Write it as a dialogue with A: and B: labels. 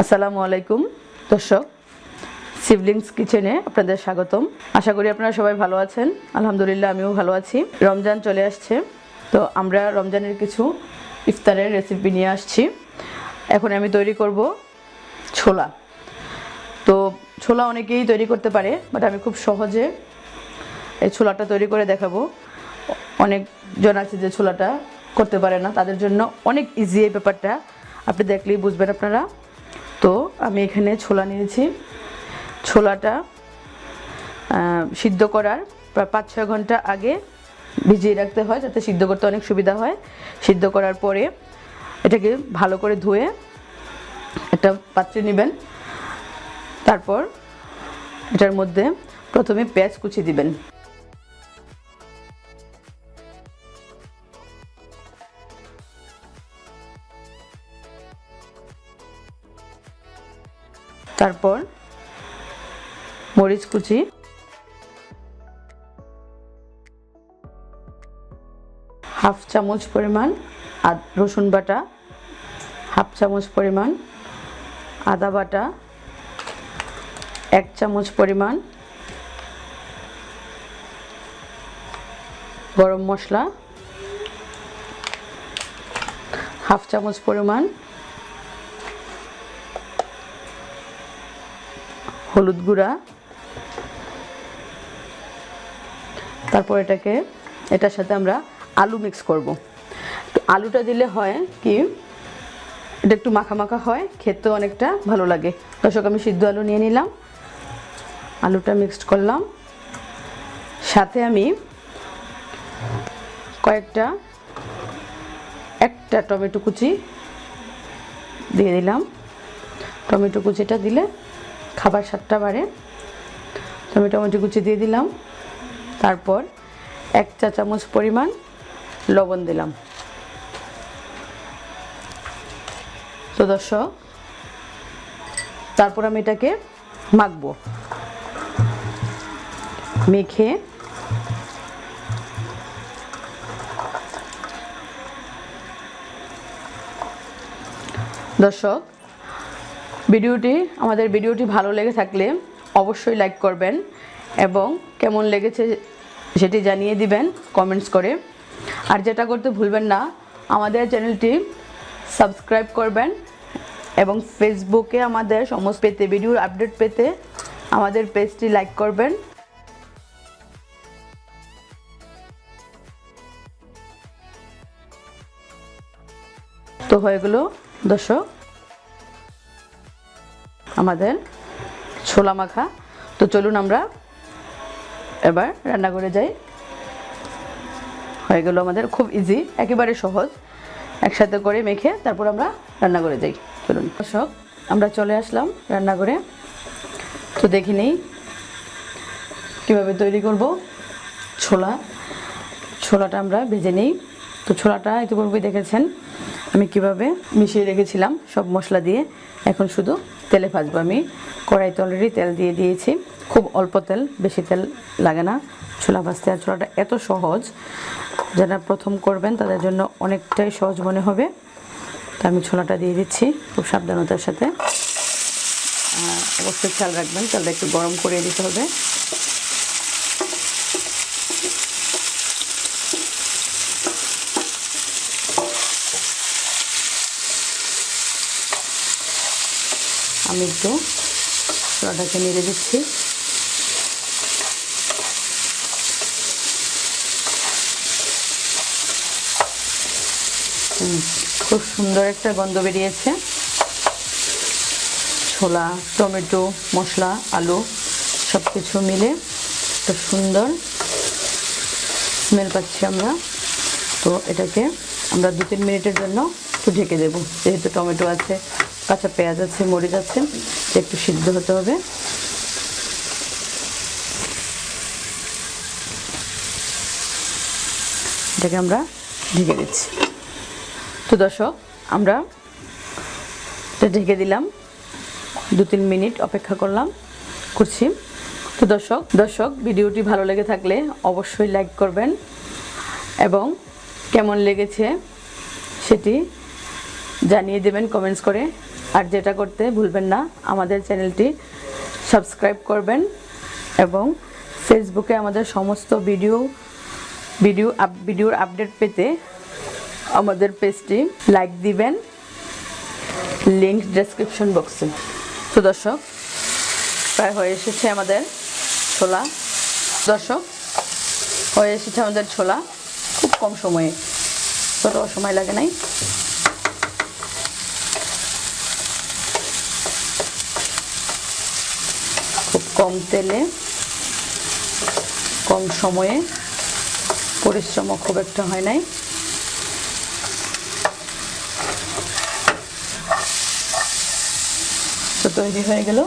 A: আসসালামু আলাইকুম দর্শক, সিবলিংস কিচেনে আপনাদের স্বাগতম। আশা করি আপনারা সবাই ভালো আছেন। আলহামদুলিল্লাহ আমিও ভালো আছি। রমজান চলে আসছে, তো আমরা রমজানের কিছু ইফতারের রেসিপি নিয়ে আসছি। এখন আমি তৈরি করব ছোলা। তো ছোলা অনেকেই তৈরি করতে পারে, বাট আমি খুব সহজে এই ছোলাটা তৈরি করে দেখাবো। অনেকজন আছে যে ছোলাটা করতে পারে না, তাদের জন্য অনেক ইজি এই ব্যাপারটা, আপনি দেখলেই বুঝবেন আপনারা। তো আমি এখানে ছোলা নিয়েছি। ছোলাটা সিদ্ধ করার প্রায় 5-6 ঘন্টা আগে ভিজিয়ে রাখতে হয়, যাতে সিদ্ধ করতে অনেক সুবিধা হয়। সিদ্ধ করার পরে এটাকে ভালো করে ধুয়ে একটা পাত্রে নেবেন। তারপর এটার মধ্যে প্রথমে পেঁয়াজ কুচি দিবেন। তারপর মরিচ কুচি, হাফ চামচ পরিমাণ রসুন বাটা, হাফ চামচ পরিমাণ আদা বাটা, 1 চামচ পরিমাণ গরম মশলা, হাফ চামচ পরিমাণ হলুদ গুঁড়া। তারপর এটার সাথে আমরা আলু মিক্স করব। তো আলুটা দিলে হয় কি, এটা একটু মাখা মাখা হয়, খেতে অনেকটা ভালো লাগে। দর্শক, আমি সিদ্ধ আলু নিয়ে নিলাম, আলুটা মিক্সড করলাম। সাথে আমি একটা টমেটো কুচি দিয়ে দিলাম। টমেটো কুচিটা দিলে খাবার স্বাদটা বাড়ে। টমেটো কুচি দিয়ে দিলাম। তারপর 1 চা চামচ পরিমাণ লবণ দিলাম। তো দর্শক, তারপর আমি এটাকে মাখবো। মেখে দর্শক, আমাদের ভিডিওটি ভালো লেগে থাকলে অবশ্যই লাইক করবেন এবং কেমন লেগেছে সেটি জানিয়ে দিবেন কমেন্টস করে। আর যেটা করতে ভুলবেন না, আমাদের চ্যানেলটি সাবস্ক্রাইব করবেন এবং ফেসবুকে আমাদের সমস্ত ভিডিওর আপডেট পেতে আমাদের পেজটি লাইক করবেন। তো হয়ে গেল দর্শক আমাদের ছোলা মাখা। তো চলুন আমরা এবার রান্না করে যাই। হয়ে গেল আমাদের, খুব ইজি, একেবারে সহজ। একসাথে করে মেখে তারপর আমরা রান্না করে যাই। চলুন দর্শক, আমরা চলে আসলাম রান্না করে। তো দেখি নেই কীভাবে তৈরি করব ছোলাটা আমরা ভেজে নিই। তো ছোলাটা ইতিপূর্বে দেখেছেন আমি কিভাবে মিশিয়ে রেখেছিলাম সব মশলা দিয়ে। এখন শুধু তেলে ভাজবো। আমি কড়াইতে অলরেডি তেল দিয়ে দিয়েছি, খুব অল্প তেল, বেশি তেল লাগে না ছোলা ভাজতে। আর ছোলাটা এত সহজ, যারা প্রথম করবেন তাদের জন্য অনেকটাই সহজ মনে হবে। তো আমি ছোলাটা দিয়ে দিচ্ছি খুব সাবধানতার সাথে। অবশ্যই খেয়াল রাখবেন, তেলটা একটু গরম করে দিতে হবে। আমি একটু ছোলাটাকে নেড়ে দিচ্ছি। খুব সুন্দর একটা গন্ধ বেরিয়েছে। ছোলা, টমেটো, মশলা, আলু সব কিছু মিলে একটা সুন্দর স্মেল পাচ্ছি আমরা। তো এটাকে আমরা 2-3 মিনিটের জন্য একটু ঢেকে দেবো, যেহেতু টমেটো আছে, কাঁচা পেঁয়াজ আছে, মরিচ আছে, একটু সিদ্ধ হতে হবে। এটাকে আমরা ঢেকে দিচ্ছি। তো দর্শক, আমরা এটা ঢেকে দিলাম, 2-3 মিনিট অপেক্ষা করছি। তো দর্শক ভিডিওটি ভালো লেগে থাকলে অবশ্যই লাইক করবেন এবং কেমন লেগেছে সেটি জানিয়ে দেবেন কমেন্টস করে। আর যেটা করতে ভুলবেন না, আমাদের চ্যানেলটি সাবস্ক্রাইব করবেন এবং ফেসবুকে আমাদের সমস্ত ভিডিওর আপডেট পেতে আমাদের পেজটি লাইক দিবেন, লিংক ডেসক্রিপশন বক্সে। তো দর্শক, প্রায় হয়ে এসেছে আমাদের ছোলা। দর্শক, হয়ে এসেছে আমাদের ছোলা খুব কম সময়ে, তত সময় লাগে নাই। খুব কম তেলে কম সময়ে, পরিশ্রমও খুব একটা হয় নাই। তো তৈরি হয়ে গেল